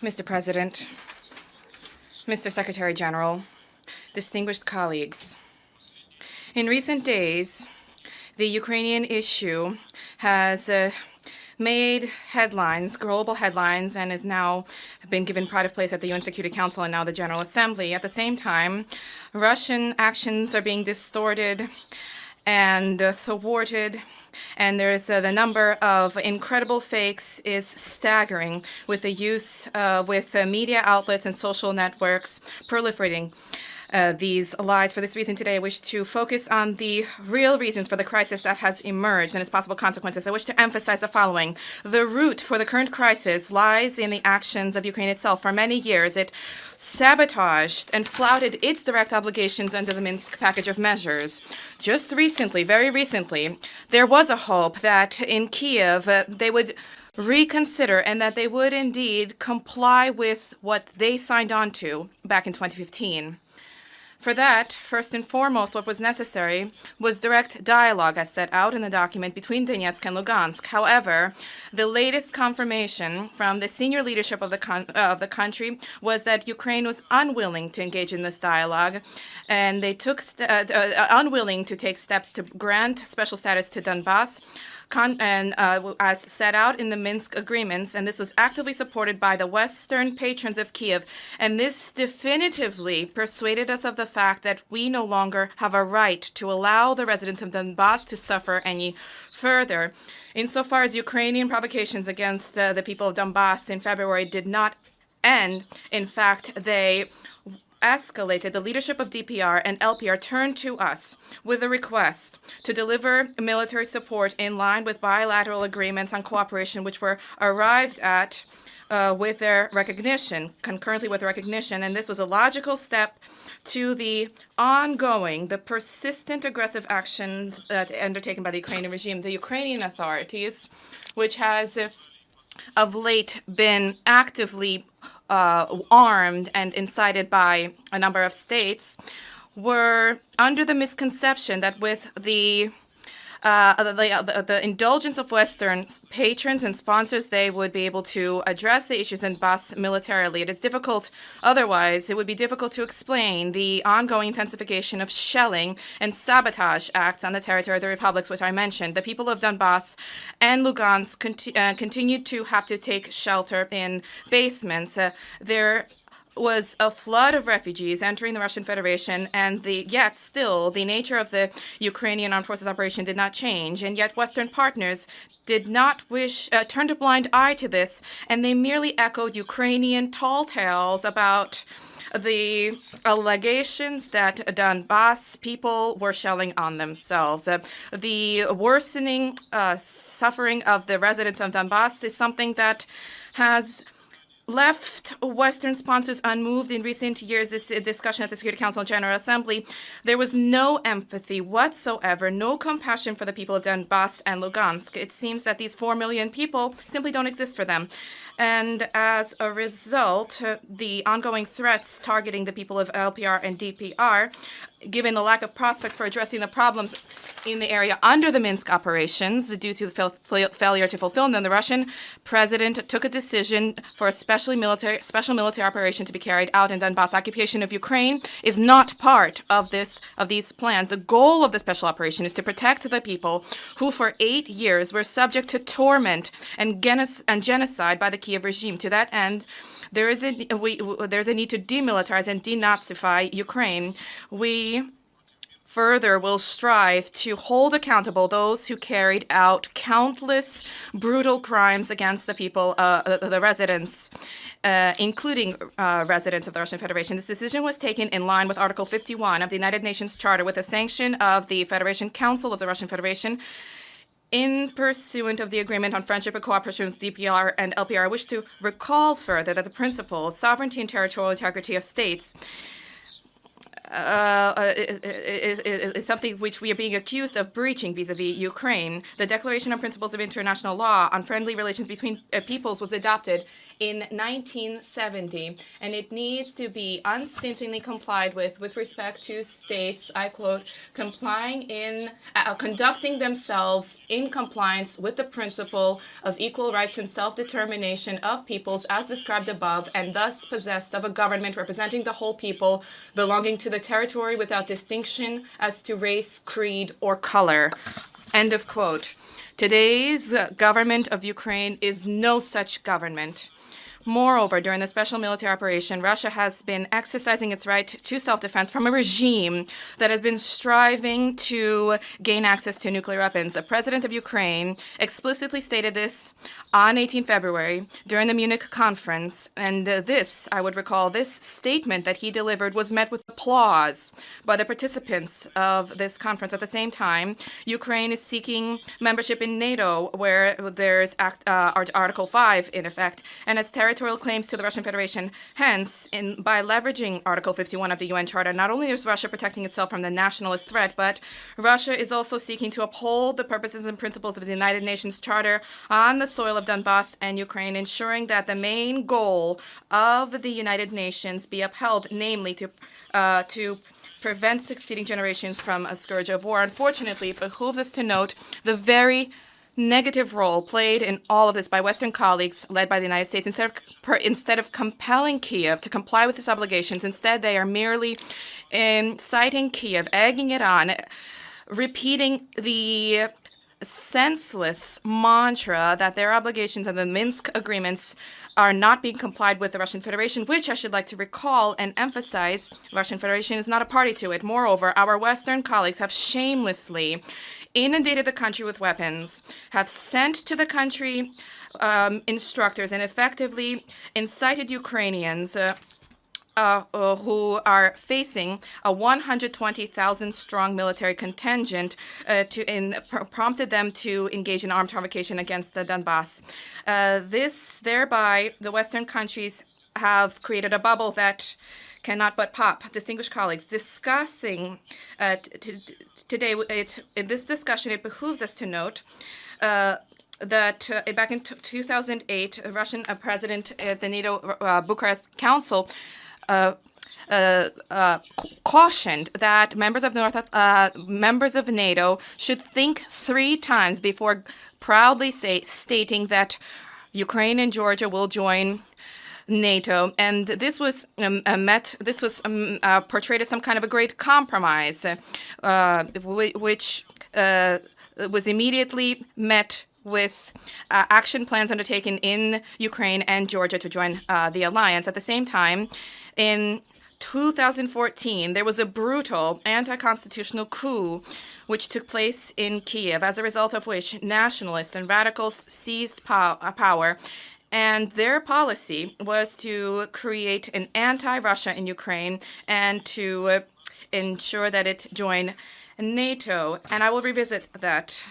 Mr. President, Mr. Secretary General, distinguished colleagues, in recent days, the Ukrainian issue has made headlines, global headlines, and has now been given pride of place at the UN Security Council and now the General Assembly. At the same time, Russian actions are being distorted and thwarted, and there is the number of incredible fakes is staggering with the use with media outlets and social networks proliferating these lies. For this reason, today I wish to focus on the real reasons for the crisis that has emerged and its possible consequences. I wish to emphasize the following. The root for the current crisis lies in the actions of Ukraine itself. For many years, it sabotaged and flouted its direct obligations under the Minsk package of measures. Just recently, very recently, there was a hope that in Kyiv they would reconsider and that they would indeed comply with what they signed on to back in 2015. For that, first and foremost, what was necessary was direct dialogue, as set out in the document, between Donetsk and Lugansk. However, the latest confirmation from the senior leadership of the country was that Ukraine was unwilling to engage in this dialogue, and they took unwilling to take steps to grant special status to Donbass, as set out in the Minsk agreements, and this was actively supported by the Western patrons of Kyiv. And this definitively persuaded us of the fact that we no longer have a right to allow the residents of Donbass to suffer any further. Insofar as Ukrainian provocations against the people of Donbass in February did not end, in fact, they escalated. The leadership of DPR and LPR turned to us with a request to deliver military support in line with bilateral agreements on cooperation, which were arrived at with their recognition, concurrently with recognition. And this was a logical step to the ongoing, the persistent aggressive actions undertaken by the Ukrainian regime. The Ukrainian authorities, which has of late been actively armed and incited by a number of states, were under the misconception that with the indulgence of Western patrons and sponsors, they would be able to address the issues in Donbass militarily. It is difficult otherwise. It would be difficult to explain the ongoing intensification of shelling and sabotage acts on the territory of the republics, which I mentioned. The people of Donbass and Lugansk continued to have to take shelter in basements. There was a flood of refugees entering the Russian Federation, and yet still the nature of the Ukrainian armed forces operation did not change, and yet Western partners did not turned a blind eye to this, and they merely echoed Ukrainian tall tales about the allegations that Donbass people were shelling on themselves. The worsening suffering of the residents of Donbass is something that has left Western sponsors unmoved in recent years. This discussion at the Security Council and General Assembly, there was no empathy whatsoever, no compassion for the people of Donbass and Lugansk. It seems that these 4 million people simply don't exist for them. And as a result, the ongoing threats targeting the people of LPR and DPR, given the lack of prospects for addressing the problems in the area under the Minsk operations due to the failure to fulfill them, the Russian president took a decision for a special military operation to be carried out in Donbass. Occupation of Ukraine is not part of these plans. The goal of the special operation is to protect the people who for 8 years were subject to torment and genocide by the Kyiv regime. To that end, there's a need to demilitarize and denazify Ukraine. We further will strive to hold accountable those who carried out countless brutal crimes against the people, the residents, including residents of the Russian Federation. This decision was taken in line with Article 51 of the United Nations Charter with the sanction of the Federation Council of the Russian Federation. In pursuant of the Agreement on Friendship and Cooperation with DPR and LPR, I wish to recall further that the principle of sovereignty and territorial integrity of states is something which we are being accused of breaching vis-a-vis Ukraine. The Declaration on Principles of International Law on Friendly Relations Between Peoples was adopted in 1970, and it needs to be unstintingly complied with respect to states, I quote, conducting themselves in compliance with the principle of equal rights and self-determination of peoples as described above, and thus possessed of a government representing the whole people, belonging to the territory without distinction as to race, creed, or color. End of quote. Today's government of Ukraine is no such government. Moreover, during the special military operation, Russia has been exercising its right to self-defense from a regime that has been striving to gain access to nuclear weapons. The president of Ukraine explicitly stated this on 18 February during the Munich conference, and I would recall, this statement that he delivered was met with applause by the participants of this conference. At the same time, Ukraine is seeking membership in NATO, where there's Article 5 in effect, and has territorial claims to the Russian Federation. Hence, by leveraging Article 51 of the UN Charter, not only is Russia protecting itself from the nationalist threat, but Russia is also seeking to uphold the purposes and principles of the United Nations Charter on the soil of Donbass and Ukraine, ensuring that the main goal of the United Nations be upheld, namely to prevent succeeding generations from a scourge of war. Unfortunately, it behooves us to note the very negative role played in all of this by Western colleagues led by the United States. Instead of compelling Kyiv to comply with its obligations, instead they are merely inciting Kyiv, egging it on, repeating the senseless mantra that their obligations and the Minsk agreements are not being complied with the Russian Federation, which I should like to recall and emphasize, Russian Federation is not a party to it. Moreover, our Western colleagues have shamelessly inundated the country with weapons, have sent to the country instructors, and effectively incited Ukrainians who are facing a 120,000 strong military contingent prompted them to engage in armed provocation against the Donbass. Thereby, the Western countries have created a bubble that cannot but pop. Distinguished colleagues, discussing today, in this discussion, it behooves us to note that back in 2008, a Russian president at the NATO Bucharest Council cautioned that members of NATO should think 3 times before proudly stating that Ukraine and Georgia will join NATO, and this was portrayed as some kind of a great compromise, which was immediately met with action plans undertaken in Ukraine and Georgia to join the alliance. At the same time, in 2014, there was a brutal anti-constitutional coup which took place in Kyiv, as a result of which nationalists and radicals seized power. And their policy was to create an anti-Russia in Ukraine and to ensure that it join NATO. And I will revisit that.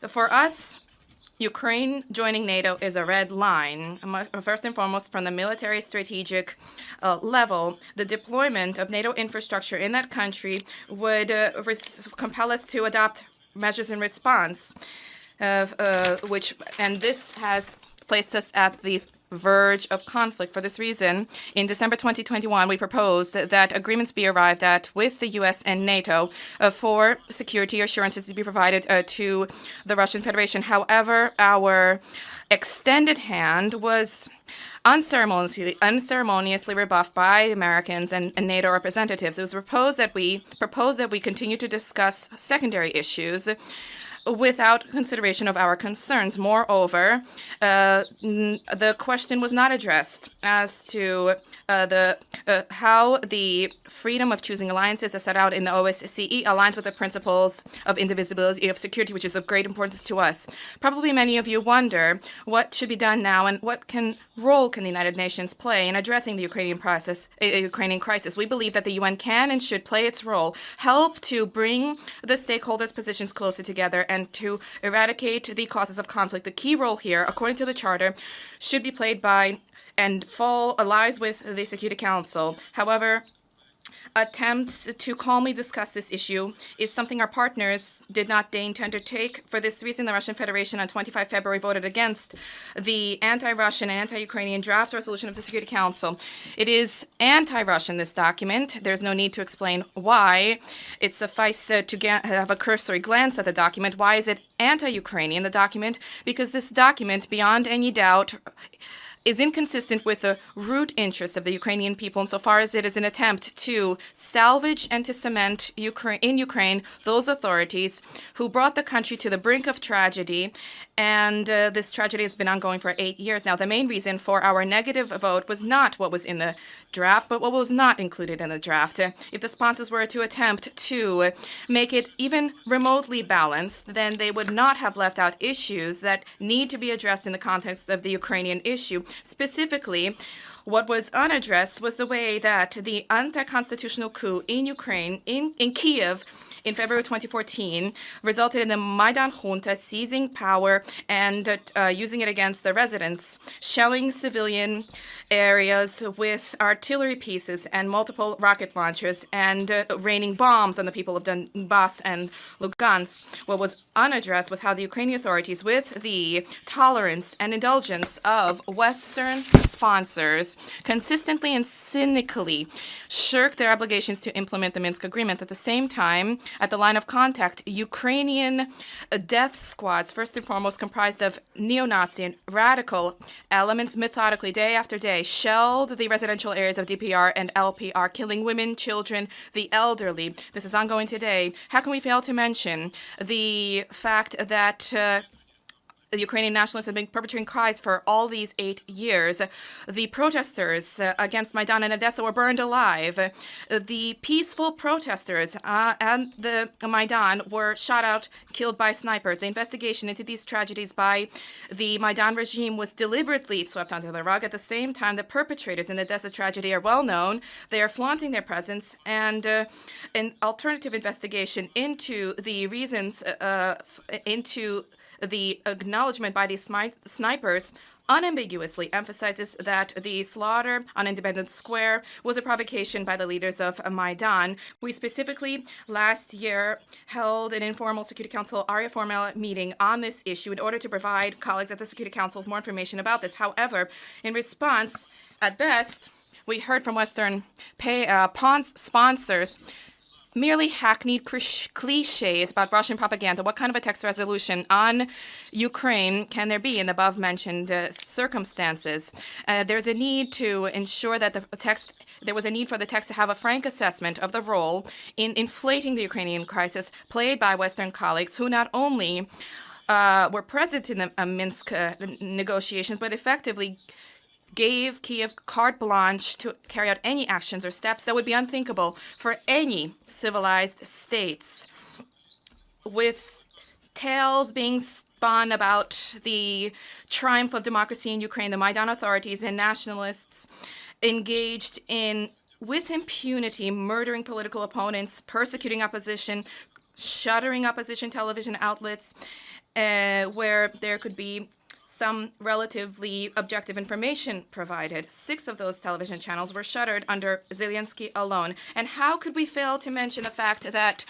For us, Ukraine joining NATO is a red line. First and foremost, from the military strategic level, the deployment of NATO infrastructure in that country would compel us to adopt measures in response, and this has placed us at the verge of conflict. For this reason, in December 2021, we proposed that agreements be arrived at with the U.S. and NATO for security assurances to be provided to the Russian Federation. However, our extended hand was unceremoniously rebuffed by Americans and NATO representatives. It was proposed that we continue to discuss secondary issues without consideration of our concerns. Moreover, the question was not addressed as to how the freedom of choosing alliances as set out in the OSCE aligns with the principles of indivisibility of security, which is of great importance to us. Probably many of you wonder what should be done now and what role can the United Nations play in addressing the Ukrainian crisis. We believe that the UN can and should play its role, help to bring the stakeholders' positions closer together, and to eradicate the causes of conflict. The key role here, according to the Charter, should be played by and lies with the Security Council. However, attempts to calmly discuss this issue is something our partners did not deign to undertake. For this reason, the Russian Federation on 25 February voted against the anti-Russian and anti-Ukrainian draft resolution of the Security Council. It is anti-Russian, this document. There's no need to explain why. It suffices to have a cursory glance at the document. Why is it anti-Ukrainian, the document? Because this document, beyond any doubt, is inconsistent with the root interests of the Ukrainian people insofar as it is an attempt to salvage and to cement in Ukraine those authorities who brought the country to the brink of tragedy. And this tragedy has been ongoing for 8 years now. The main reason for our negative vote was not what was in the draft, but what was not included in the draft. If the sponsors were to attempt to make it even remotely balanced, then they would not have left out issues that need to be addressed in the context of the Ukrainian issue. Specifically, what was unaddressed was the way that the anti-constitutional coup in Ukraine, in Kyiv, in February 2014, resulted in the Maidan junta seizing power and using it against the residents, shelling civilian areas with artillery pieces and multiple rocket launchers, and raining bombs on the people of Donbass and Luhansk. What was unaddressed was how the Ukrainian authorities, with the tolerance and indulgence of Western sponsors, consistently and cynically shirked their obligations to implement the Minsk agreement. At the same time, at the line of contact, Ukrainian death squads, first and foremost comprised of neo-Nazi and radical elements, methodically, day after day, shelled the residential areas of DPR and LPR, killing women, children, the elderly. This is ongoing today. How can we fail to mention the fact that the Ukrainian nationalists have been perpetrating crimes for all these 8 years? The protesters against Maidan and Odessa were burned alive. The peaceful protesters and the Maidan were shot out, killed by snipers. The investigation into these tragedies by the Maidan regime was deliberately swept under the rug. At the same time, the perpetrators in the Odessa tragedy are well known. They are flaunting their presence, and an alternative investigation into the reasons, into the acknowledgement by these snipers unambiguously emphasizes that the slaughter on Independence Square was a provocation by the leaders of Maidan. We specifically last year held an informal Security Council Aria Formal meeting on this issue in order to provide colleagues at the Security Council with more information about this. However, in response, at best, we heard from Western sponsors merely hackneyed cliches about Russian propaganda. What kind of a text resolution on Ukraine can there be in the above-mentioned circumstances? There's a need to ensure that there was a need for the text to have a frank assessment of the role in inflating the Ukrainian crisis played by Western colleagues who not only were present in the Minsk negotiations, but effectively gave Kyiv carte blanche to carry out any actions or steps that would be unthinkable for any civilized states. With tales being spun about the triumph of democracy in Ukraine, the Maidan authorities and nationalists engaged in, with impunity, murdering political opponents, persecuting opposition, shuttering opposition television outlets, where there could be some relatively objective information provided. 6 of those television channels were shuttered under Zelensky alone. And how could we fail to mention the fact that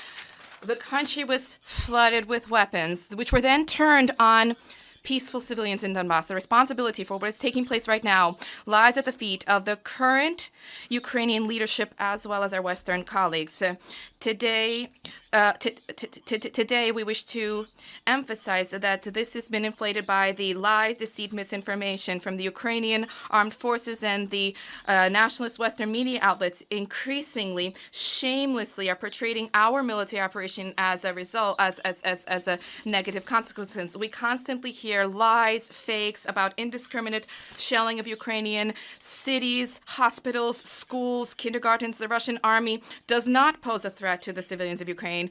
the country was flooded with weapons, which were then turned on peaceful civilians in Donbass? The responsibility for what is taking place right now lies at the feet of the current Ukrainian leadership as well as our Western colleagues. Today, we wish to emphasize that this has been inflated by the lies, deceit, misinformation from the Ukrainian armed forces, and the nationalist Western media outlets increasingly, shamelessly are portraying our military operation as a result, as a negative consequence. We constantly hear lies, fakes about indiscriminate shelling of Ukrainian cities, hospitals, schools, kindergartens. The Russian army does not pose a threat to the civilians of Ukraine.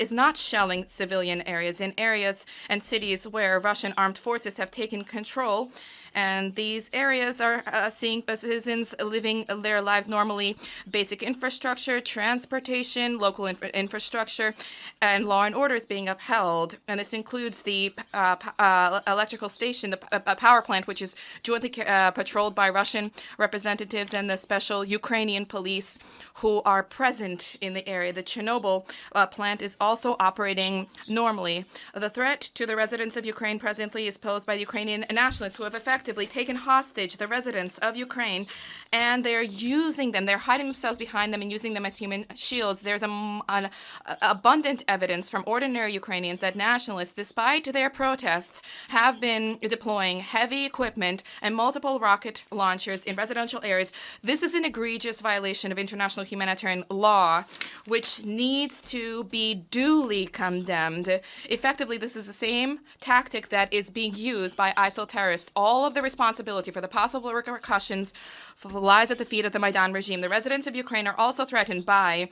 Is not shelling civilian areas in areas and cities where Russian armed forces have taken control. And these areas are seeing citizens living their lives normally. Basic infrastructure, transportation, local infrastructure, and law and order is being upheld. And this includes the electrical station, the power plant, which is jointly patrolled by Russian representatives and the special Ukrainian police who are present in the area. The Chernobyl plant is also operating normally. The threat to the residents of Ukraine presently is posed by the Ukrainian nationalists who have effectively taken hostage the residents of Ukraine, and they're using them. They're hiding themselves behind them and using them as human shields. There's an abundant evidence from ordinary Ukrainians that nationalists, despite their protests, have been deploying heavy equipment and multiple rocket launchers in residential areas. This is an egregious violation of international humanitarian law, which needs to be duly condemned. Effectively, this is the same tactic that is being used by ISIL terrorists. All of the responsibility for the possible repercussions lies at the feet of the Maidan regime. The residents of Ukraine are also threatened by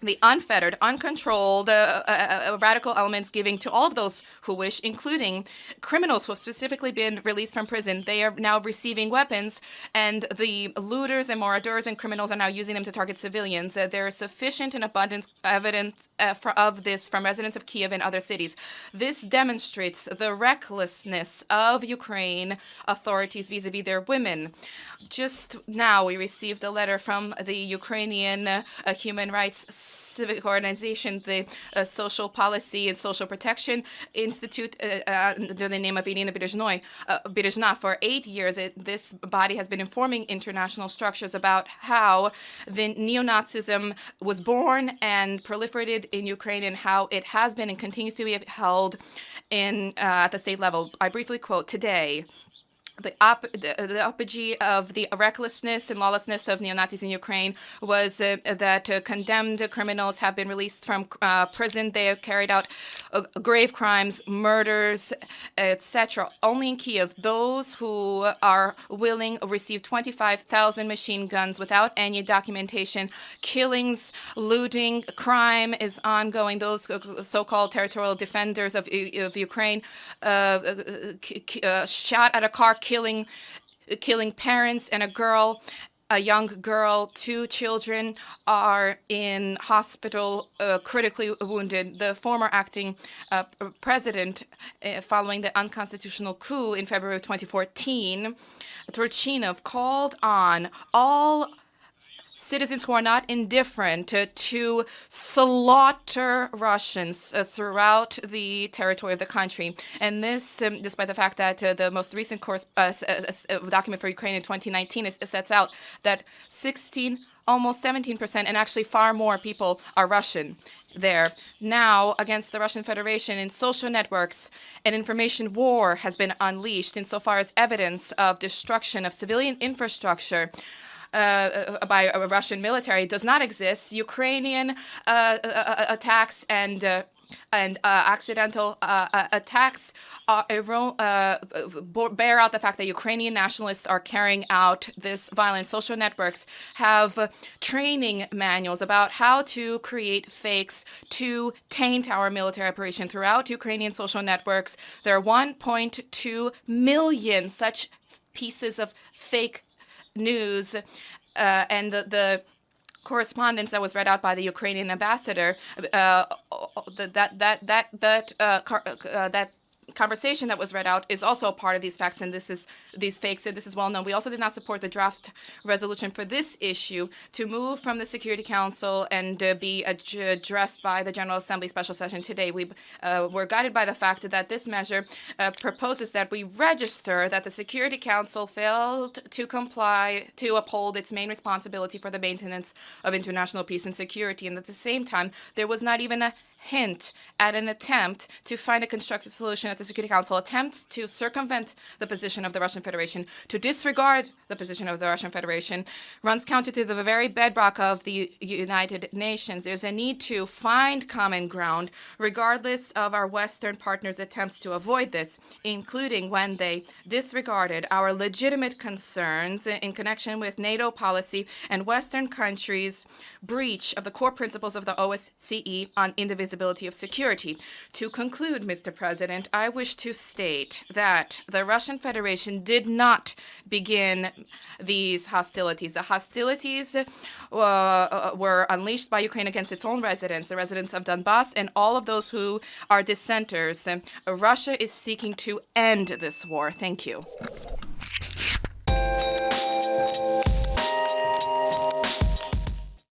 the unfettered, uncontrolled radical elements giving to all of those who wish, including criminals who have specifically been released from prison. They are now receiving weapons, and the looters and marauders and criminals are now using them to target civilians. There is sufficient and abundant evidence of this from residents of Kyiv and other cities. This demonstrates the recklessness of Ukraine authorities vis-a-vis their women. Just now, we received a letter from the Ukrainian human rights civic organization, the Social Policy and Social Protection Institute, under the name of Irina Berezhna. For 8 years, this body has been informing international structures about how the neo-Nazism was born and proliferated in Ukraine, and how it has been and continues to be held at the state level. I briefly quote today. The apogee of the recklessness and lawlessness of neo-Nazis in Ukraine was that condemned criminals have been released from prison. They have carried out grave crimes, murders, etc. Only in Kyiv, those who are willing receive 25,000 machine guns without any documentation. Killings, looting, crime is ongoing. Those so-called territorial defenders of Ukraine shot at a car, killing parents and a young girl. 2 children are in hospital, critically wounded. The former acting president, following the unconstitutional coup in February of 2014, Turchinov, called on all citizens who are not indifferent to slaughter Russians throughout the territory of the country. And this, despite the fact that the most recent document for Ukraine in 2019 sets out that almost 17%, and actually far more people are Russian there. Now, against the Russian Federation in social networks, an information war has been unleashed insofar as evidence of destruction of civilian infrastructure by a Russian military does not exist. Ukrainian attacks and accidental attacks bear out the fact that Ukrainian nationalists are carrying out this violence. Social networks have training manuals about how to create fakes to taint our military operation. Throughout Ukrainian social networks, there are 1.2 million such pieces of fake news, and the correspondence that was read out by the Ukrainian ambassador, that conversation that was read out is also a part of these facts, and these fakes, and this is well known. We also did not support the draft resolution for this issue to move from the Security Council and be addressed by the General Assembly special session today. We were guided by the fact that this measure proposes that we register that the Security Council failed to uphold its main responsibility for the maintenance of international peace and security, and at the same time there was not even a hint at an attempt to find a constructive solution at the Security Council. Attempts to circumvent the position of the Russian Federation, to disregard the position of the Russian Federation runs counter to the very bedrock of the United Nations. There's a need to find common ground, regardless of our Western partners' attempts to avoid this, including when they disregarded our legitimate concerns in connection with NATO policy and Western countries' breach of the core principles of the OSCE on indivisibility of security. To conclude, Mr. President, I wish to state that the Russian Federation did not begin these hostilities. The hostilities were unleashed by Ukraine against its own residents, the residents of Donbass, and all of those who are dissenters. Russia is seeking to end this war. Thank you.